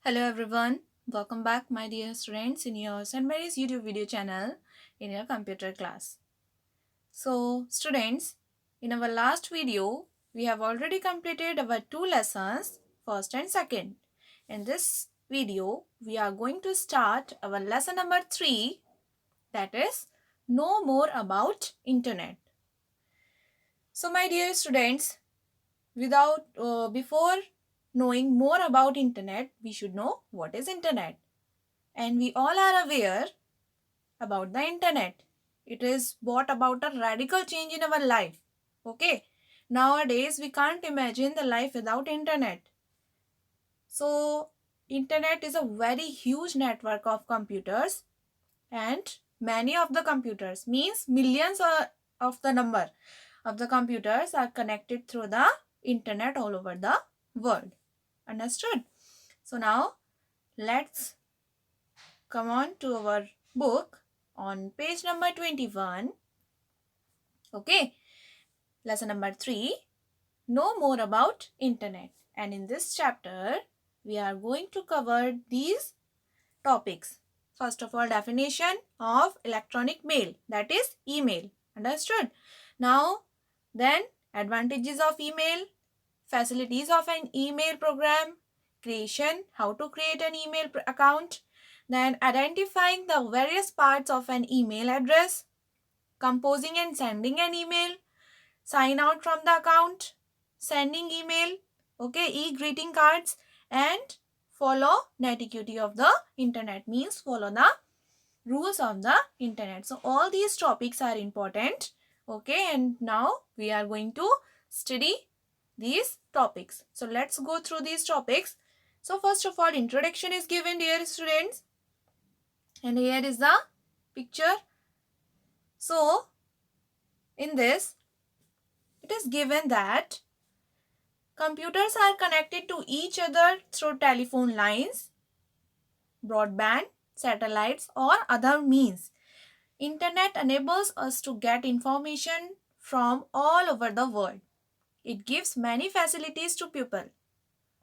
Hello everyone, welcome back my dear students in your St. Mary's YouTube video channel in your computer class. So students, in our last video, we have already completed our two lessons, first and second. In this video, we are going to start our lesson number 3, that is, know more about internet. So my dear students, before knowing more about internet, we should know what is internet. And we all are aware about the internet. It is brought about a radical change in our life. Okay. Nowadays, we can't imagine the life without internet. So, internet is a very huge network of computers, and many of the computers, means millions of the number of the computers are connected through the internet all over the world. Understood? So now let's come on to our book on page number 21. Okay, lesson number 3, know more about internet. And in this chapter, we are going to cover these topics. First of all, definition of electronic mail, that is email. Understood? Now, then advantages of email, facilities of an email program, creation, how to create an email account, then identifying the various parts of an email address, composing and sending an email, sign out from the account, sending email, okay, e-greeting cards, and follow netiquette of the internet, means follow the rules of the internet. So all these topics are important, okay, and now we are going to study these topics. So let's go through these topics. So first of all, introduction is given, dear students, and here is the picture. So in this, it is given that computers are connected to each other through telephone lines, broadband, satellites, or other means. Internet enables us to get information from all over the world. It gives many facilities to people.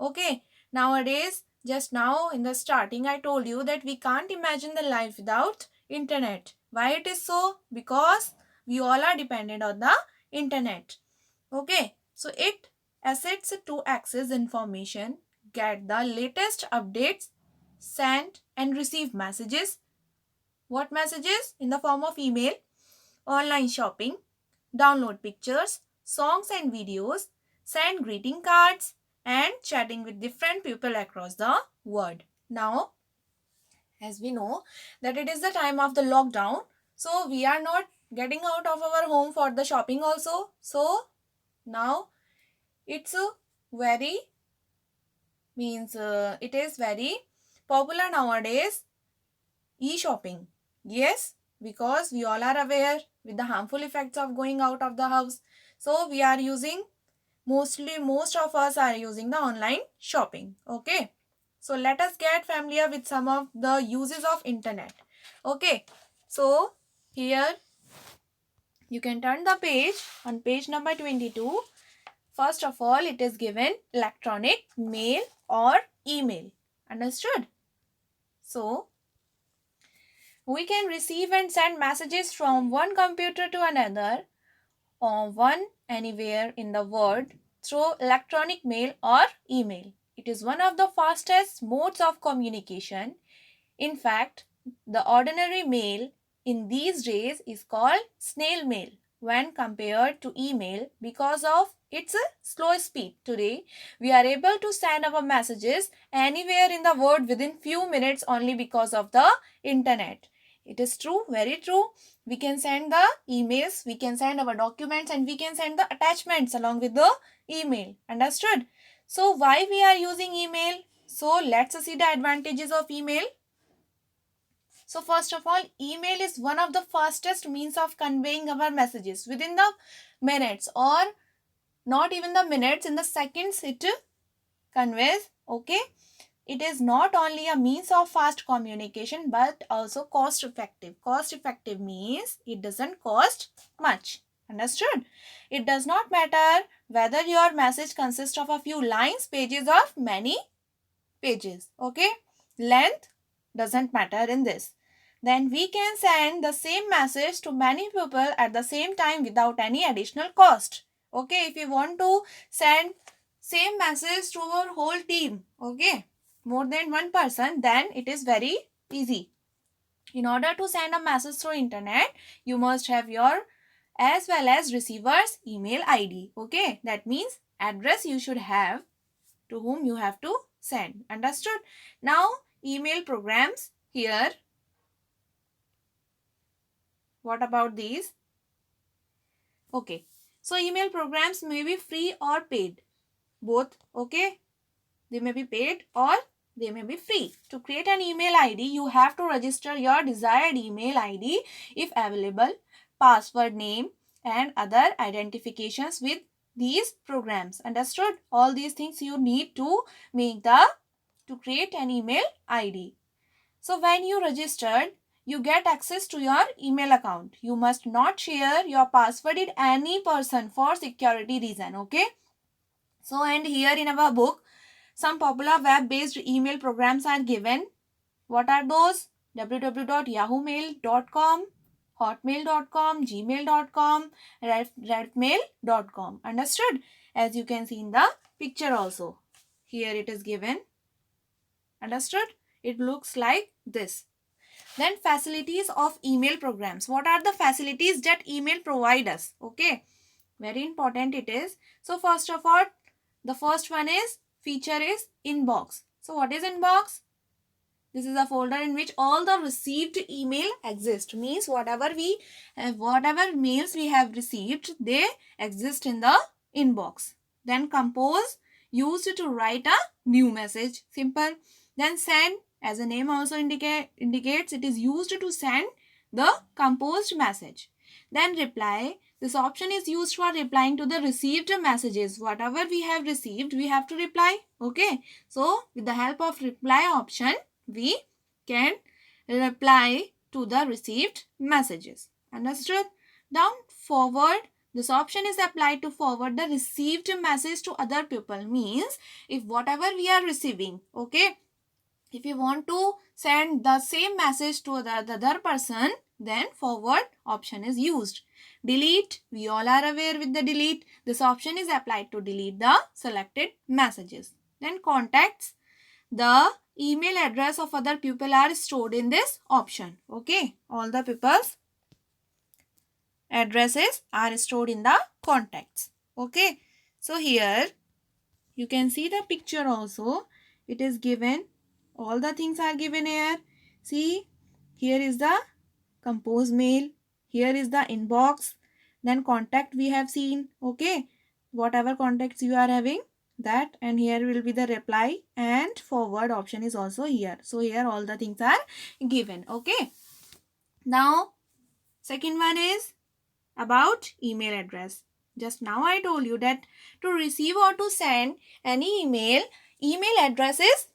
Okay, nowadays, just now in the starting, I told you that we can't imagine the life without internet. Why it is so? Because we all are dependent on the internet. Okay, so it assists to access information, get the latest updates, send and receive messages. What messages? In the form of email, online shopping, download pictures, songs and videos, send greeting cards, and chatting with different people across the world. Now, as we know that it is the time of the lockdown, so we are not getting out of our home for the shopping also. So now it's a very it is very popular nowadays, e-shopping. Yes, because we all are aware with the harmful effects of going out of the house. So we are using, most of us are using the online shopping. Okay. So let us get familiar with some of the uses of internet. Okay. So here you can turn the page on page number 22. First of all, it is given electronic mail or email. Understood? So we can receive and send messages from one computer to another or one anywhere in the world through electronic mail or email. It is one of the fastest modes of communication. In fact, the ordinary mail in these days is called snail mail when compared to email because of its slow speed. Today, we are able to send our messages anywhere in the world within few minutes only because of the internet. It is true, very true. We can send the emails, we can send our documents, and we can send the attachments along with the email. Understood? So why we are using email? So let's see the advantages of email. So first of all, email is one of the fastest means of conveying our messages within the minutes, or not even the minutes, in the seconds it conveys. Okay. It is not only a means of fast communication but also cost effective. Cost effective means it doesn't cost much. Understood? It does not matter whether your message consists of a few lines, pages, or many pages. Okay, length doesn't matter in this. Then we can send the same message to many people at the same time without any additional cost. Okay, if you want to send same message to our whole team, okay, more than one person, then it is very easy. In order to send a message through internet, you must have your as well as receiver's email ID. Okay, that means address you should have to whom you have to send. Understood? Now, email programs here. What about these? Okay, so email programs may be free or paid. Both, okay? They may be paid or they may be free. To create an email ID, you have to register your desired email ID if available, password name and other identifications with these programs. Understood? All these things you need to make to create an email ID. So when you registered, you get access to your email account. You must not share your password with any person for security reason. Okay? So and here in our book, some popular web-based email programs are given. What are those? www.yahoomail.com, hotmail.com, gmail.com, redmail.com. Understood? As you can see in the picture also. Here it is given. Understood? It looks like this. Then facilities of email programs. What are the facilities that email provide us? Okay. Very important it is. So first of all, the first one is feature is inbox. So what is inbox? This is a folder in which all the received email exist. Means whatever mails we have received, they exist in the inbox. Then compose, used to write a new message. Simple. Then send, as the name also indicates, it is used to send the composed message. Then reply. This option is used for replying to the received messages. Whatever we have received, we have to reply. Okay. So, with the help of reply option, we can reply to the received messages. Understood? Down forward. This option is applied to forward the received message to other people. Means if whatever we are receiving, okay, if you want to send the same message to the other person, then forward option is used. Delete, we all are aware with the delete. This option is applied to delete the selected messages. Then contacts, the email address of other people are stored in this option. Okay, all the people's addresses are stored in the contacts. Okay, so here you can see the picture also. It is given. All the things are given here. See, here is the compose mail. Here is the inbox. Then contact we have seen. Okay, whatever contacts you are having, that, and here will be the reply and forward option is also here. So here all the things are given. Okay, now second one is about email address. Just now I told you that to receive or to send any email address is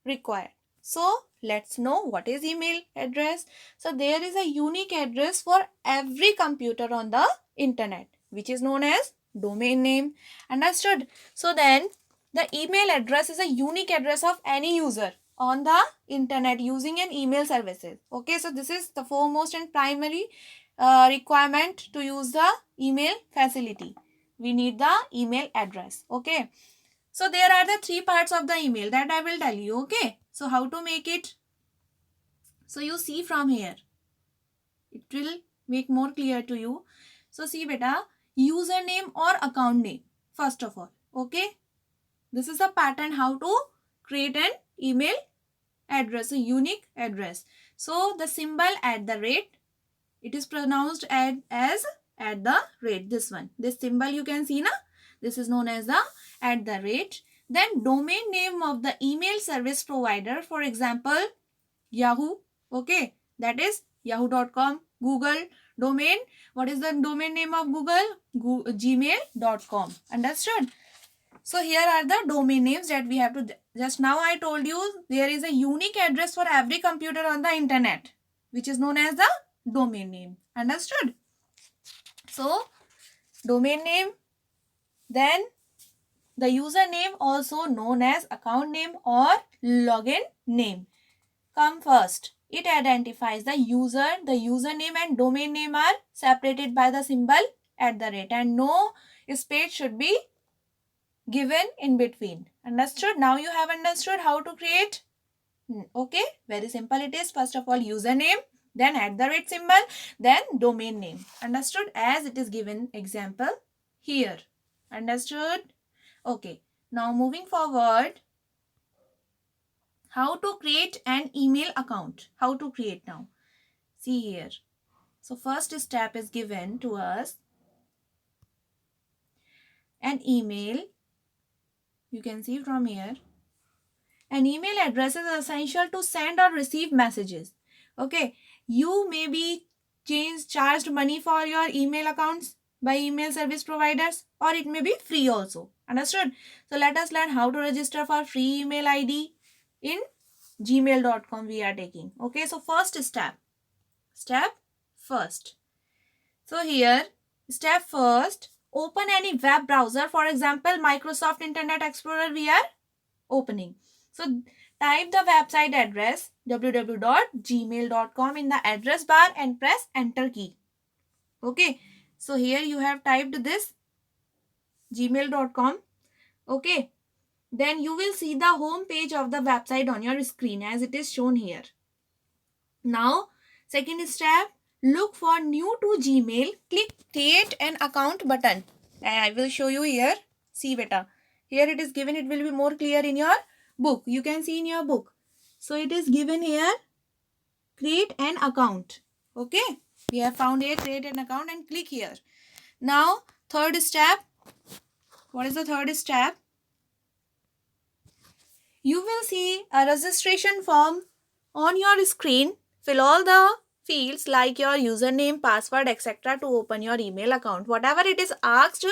required. So let's know what is email address. So there is a unique address for every computer on the internet, which is known as domain name. Understood? So then the email address is a unique address of any user on the internet using an email services. Okay, so this is the foremost and primary requirement to use the email facility. We need the email address. Okay, so there are the three parts of the email that I will tell you. Okay, so how to make it? So you see from here, it will make more clear to you. So see beta, username or account name first of all. Okay, this is a pattern how to create an email address, a unique address. So the symbol at the rate, it is pronounced as at the rate. This one, this symbol you can see na, this is known as the at the rate. Then domain name of the email service provider, for example Yahoo. Okay, that is yahoo.com. Google domain, what is the domain name of Google? Gmail.com. Understood? So here are the domain names that we have to, just now I told you there is a unique address for every computer on the internet, which is known as the domain name. Understood? So domain name, then the username also known as account name or login name come first. It identifies the user. The username and domain name are separated by the symbol @ and no space should be given in between. Understood? Now you have understood how to create. Okay, very simple it is. First of all, username, then @ symbol, then domain name. Understood? As it is given example here. Understood? Okay, now moving forward, how to create an email account. How to create now. See here. So first step is given to us an email. You can see from here. An email address is essential to send or receive messages. Okay, you may be charged money for your email accounts by email service providers, or it may be free also. Understood? So let us learn how to register for free email ID in gmail.com we are taking. Okay, so first step first. So here, step first, open any web browser. For example, Microsoft Internet Explorer we are opening. So type the website address www.gmail.com in the address bar and press enter key. Okay, so here you have typed this gmail.com. Okay, then you will see the home page of the website on your screen as it is shown here. Now, second step, look for new to Gmail. Click create an account button. I will show you here. See beta. Here it is given. It will be more clear in your book. You can see in your book. So it is given here. Create an account. Okay. We have found here create an account and click here. Now third step. What is the third step? You will see a registration form on your screen. Fill all the fields like your username, password, etc. to open your email account. Whatever it is asked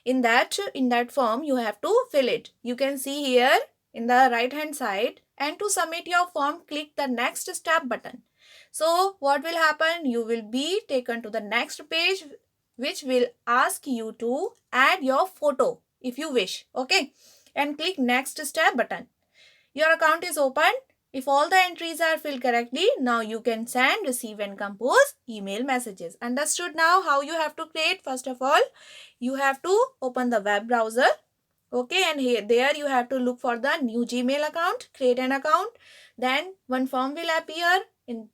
in that form, you have to fill it. You can see here in the right hand side. And to submit your form, click the next step button. So what will happen? You will be taken to the next page, which will ask you to add your photo if you wish. Okay, and click next step button. Your account is opened. If all the entries are filled correctly, now you can send, receive and compose email messages. Understood now how you have to create? First of all, you have to open the web browser. Okay, and there you have to look for the new Gmail account, create an account. Then one form will appear.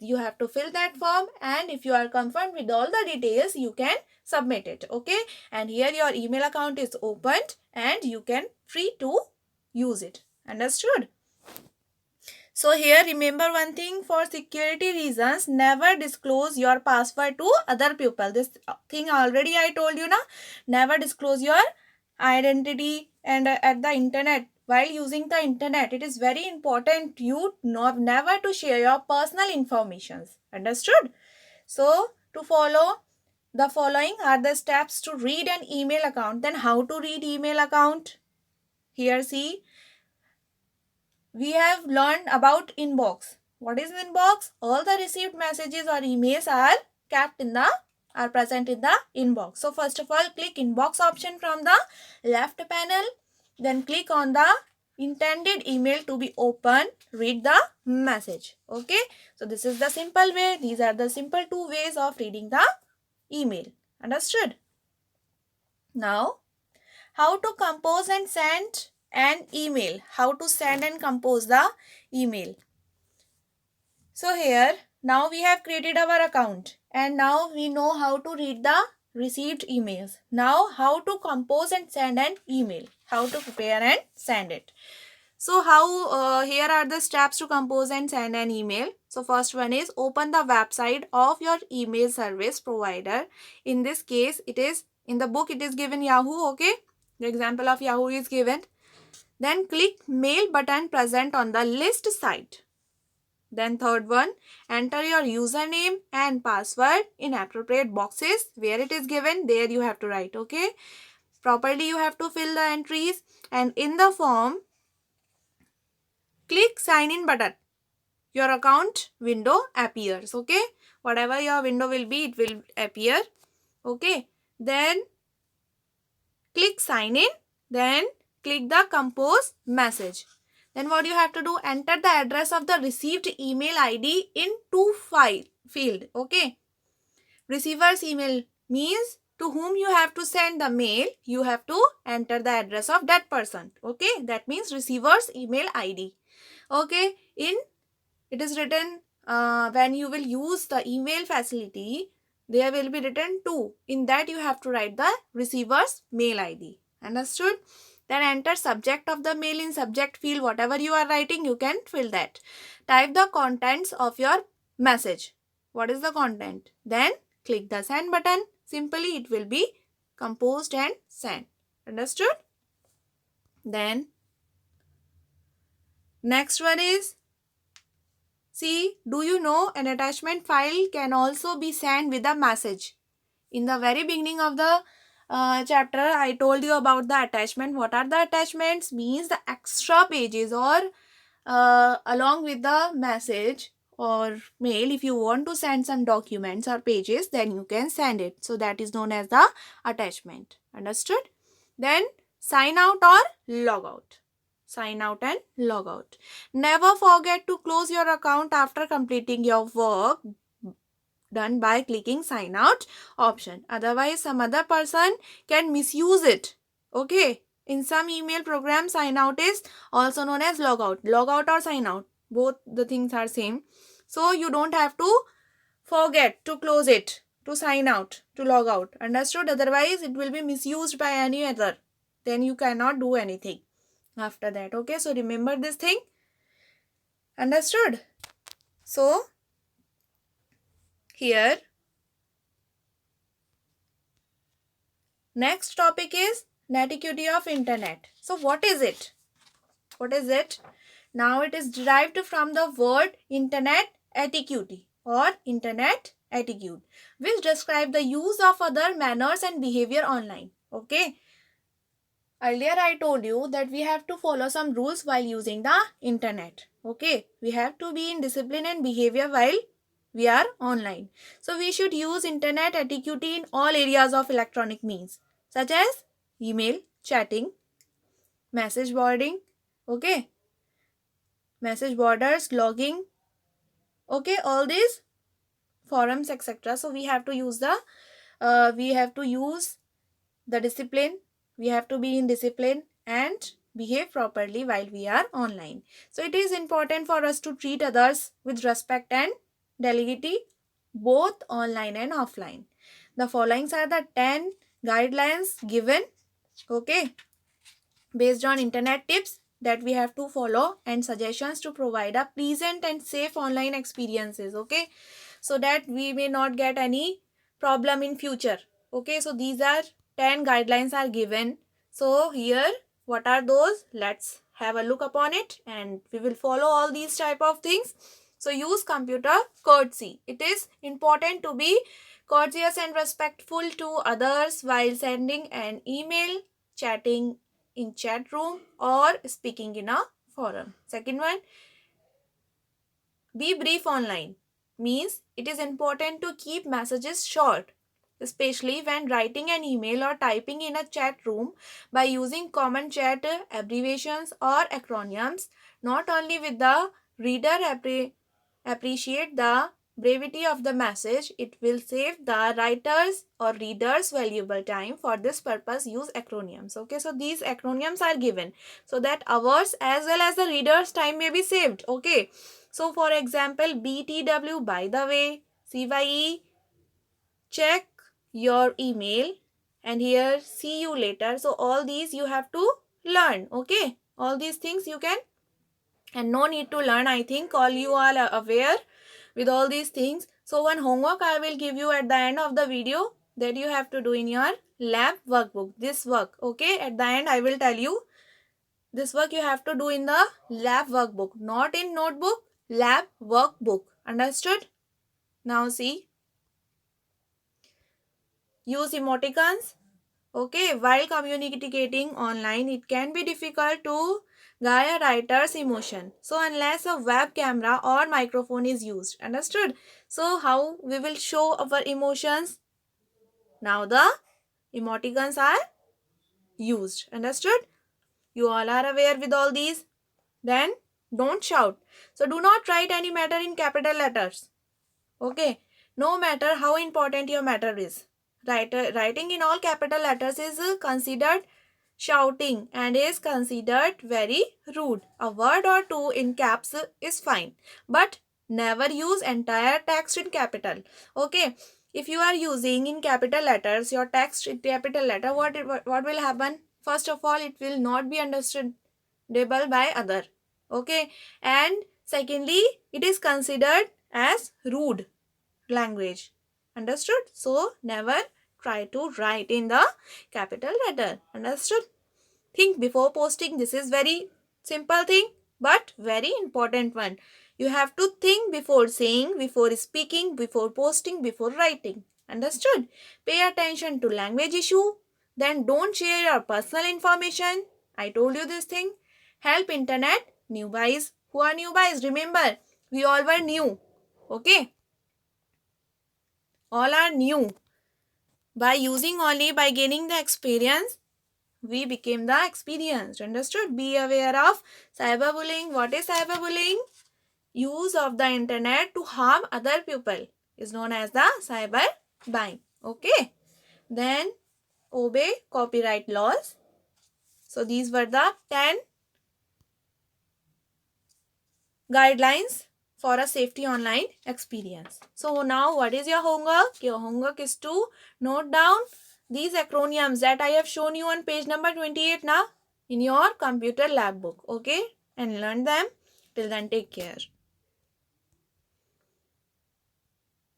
You have to fill that form, and if you are confirmed with all the details, you can submit it. Okay, and here your email account is opened and you can free to use it. Understood? So here remember one thing, for security reasons, never disclose your password to other people. This thing already I told you na. Never disclose your identity and at the internet. While using the internet, it is very important you never to share your personal informations. Understood? So to follow, the following are the steps to read an email account. Then how to read email account? Here see. We have learned about inbox. What is inbox? All the received messages or emails are present in the inbox. So first of all, click inbox option from the left panel. Then click on the intended email to be opened. Read the message. Okay. So this is the simple way. These are the simple two ways of reading the email. Understood? Now, how to compose and send an email. How to send and compose the email. So here, now we have created our account and now we know how to read the received emails. Now how to compose and send an email. How to prepare and send it. So here are the steps to compose and send an email. So first one is open the website of your email service provider. In this case, it is in the book it is given Yahoo. Okay, the example of Yahoo is given. Then click mail button present on the list site. Then third one, enter your username and password in appropriate boxes where it is given. There you have to write. Okay, properly you have to fill the entries, and in the form click sign in button. Your account window appears. Okay, whatever your window will be, it will appear. Okay, then click sign in. Then click the compose message. Then what you have to do, enter the address of the received email ID in to file field. Okay, receiver's email means to whom you have to send the mail, you have to enter the address of that person. Okay, that means receiver's email ID. Okay, in it is written when you will use the email facility, there will be written to. In that you have to write the receiver's mail ID. Understood? Then enter subject of the mail in subject field. Whatever you are writing, you can fill that. Type the contents of your message. What is the content? Then click the send button. Simply it will be composed and sent. Understood? Then next one is, see, do you know an attachment file can also be sent with a message? In the very beginning of the chapter, I told you about the attachment. What are the attachments? Means the extra pages or along with the message or mail. If you want to send some documents or pages, then you can send it. So that is known as the attachment. Understood? Then sign out or log out. Sign out and log out. Never forget to close your account after completing your work done by clicking sign out option. Otherwise, some other person can misuse it. Okay. In some email programs, sign out is also known as log out. Log out or sign out, both the things are same. So you don't have to forget to close it, to sign out, to log out. Understood? Otherwise, it will be misused by any other. Then you cannot do anything after that. Okay. So remember this thing. Understood? So here, next topic is netiquette of internet. So what is it? What is it? Now it is derived from the word internet etiquette or internet etiquette, which describe the use of other manners and behavior online. Okay. Earlier I told you that we have to follow some rules while using the internet. Okay. We have to be in discipline and behavior while we are online. So we should use internet etiquette in all areas of electronic means, such as email, chatting, message boarding, okay, message borders, logging, okay, all these forums, etc. So we have to use the discipline. We have to be in discipline and behave properly while we are online. So it is important for us to treat others with respect and dignity, both online and offline. The following are the 10 guidelines given, okay, based on internet tips that we have to follow and suggestions to provide a pleasant and safe online experiences, okay, so that we may not get any problem in future. Okay, so these are 10 guidelines are given. So here, what are those? Let's have a look upon it and we will follow all these type of things. So use computer courtesy. It is important to be courteous and respectful to others while sending an email, chatting in chat room or speaking in a forum. Second one, be brief online. Means it is important to keep messages short, especially when writing an email or typing in a chat room by using common chat abbreviations or acronyms. Not only with the reader appreciate the brevity of the message, it will save the writers or readers valuable time. For this purpose, use acronyms. Okay, so these acronyms are given so that ours as well as the readers time may be saved. Okay, so for example, BTW, by the way, CYE, check your email, and here see you later. So all these you have to learn. Okay, all these things you can, and no need to learn. I think all you are aware with all these things. So one homework I will give you at the end of the video that you have to do in your lab workbook. This work, okay, at the end I will tell you this work you have to do in the lab workbook, not in notebook, lab workbook. Understood? Now see, use emoticons. Okay, while communicating online, it can be difficult to gauge a writer's emotion. So unless a web camera or microphone is used. Understood? So how we will show our emotions? Now the emoticons are used. Understood? You all are aware with all these. Then don't shout. So do not write any matter in capital letters. Okay. No matter how important your matter is. Writing in all capital letters is considered shouting and is considered very rude. A word or two in caps is fine. But never use entire text in capital. Okay. If you are using in capital letters your text in capital letter, what will happen? First of all, it will not be understandable by other. Okay. And secondly, it is considered as rude language. Understood? So never try to write in the capital letter. Understood? Think before posting. This is very simple thing but very important one. You have to think before saying, before speaking, before posting, before writing. Understood? Pay attention to language issue. Then don't share your personal information. I told you this thing. Help internet newbies. Who are newbies? Remember, we all were new. Okay? All are new. By using only, by gaining the experience, we became the experienced. Understood? Be aware of cyberbullying. What is cyberbullying? Use of the internet to harm other people is known as the cyberbullying. Okay. Then obey copyright laws. So these were the 10 guidelines for a safety online experience. So now what is your homework? Your homework is to note down these acronyms that I have shown you on page number 28 now in your computer lab book. Okay. And learn them. Till then, take care.